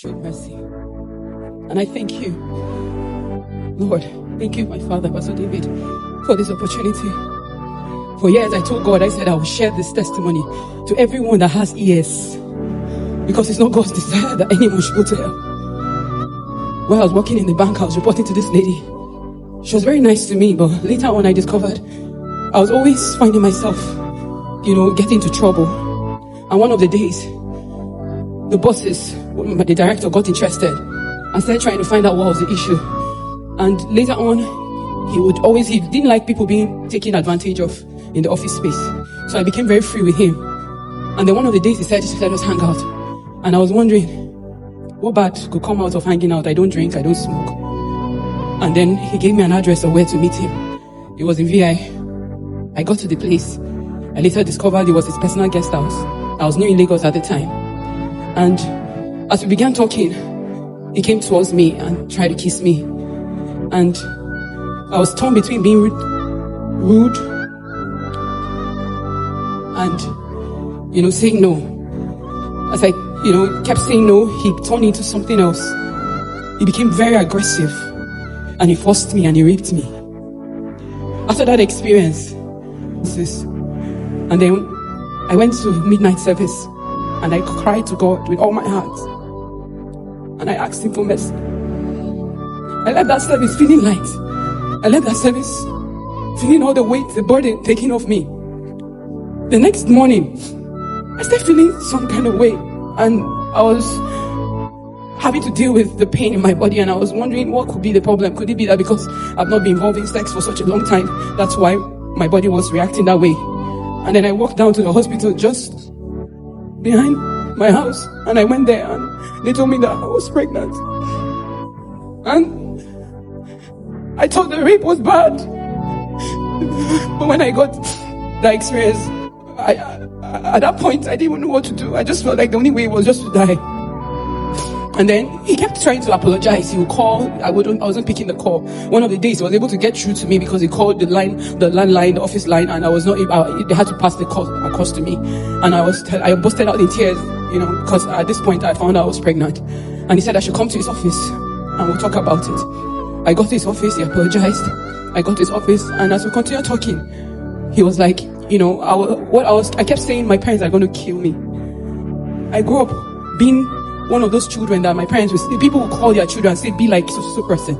showed mercy. And I thank you, Lord. Thank you, my Father, Pastor David, for this opportunity. For years, I told God, I said I will share this testimony to everyone that has ears. Because it's not God's desire that anyone should go to hell. While I was working in the bank, I was reporting to this lady. She was very nice to me, but later on I discovered I was always finding myself, getting into trouble. And one of the days, the bosses, the director got interested and started trying to find out what was the issue. And later on, he didn't like people being taken advantage of in the office space. So I became very free with him. And then one of the days he said, let us hang out. And I was wondering, what bad could come out of hanging out? I don't drink, I don't smoke. And then he gave me an address of where to meet him. It was in VI. I got to the place. I later discovered it was his personal guest house. I was new in Lagos at the time. And as we began talking, he came towards me and tried to kiss me. And I was torn between being rude and, saying no. As I, kept saying no, he turned into something else. He became very aggressive. And he forced me and he raped me. After that experience, and then I went to midnight service and I cried to God with all my heart. And I asked him for mercy. I left that service feeling light. I left that service feeling all the weight, the burden taken off me. The next morning, I started feeling some kind of way. And I was having to deal with the pain in my body, and I was wondering what could be the problem. Could it be that because I've not been involved in sex for such a long time, that's why my body was reacting that way? And then I walked down to the hospital just behind my house, and I went there and they told me that I was pregnant. And I thought the rape was bad. But when I got that experience, at that point I didn't even know what to do. I just felt like the only way was just to die. And then he kept trying to apologize. He would call. I wasn't picking the call. One of the days he was able to get through to me because he called the landline, the office line, and I was not. They had to pass the call across to me, and I busted out in tears, because at this point I found out I was pregnant, and he said I should come to his office and we'll talk about it. I got to his office. He apologized. I got to his office, and as we continued talking, he was like, I kept saying my parents are going to kill me. I grew up being one of those children that my parents people would call their children and say, be like so person.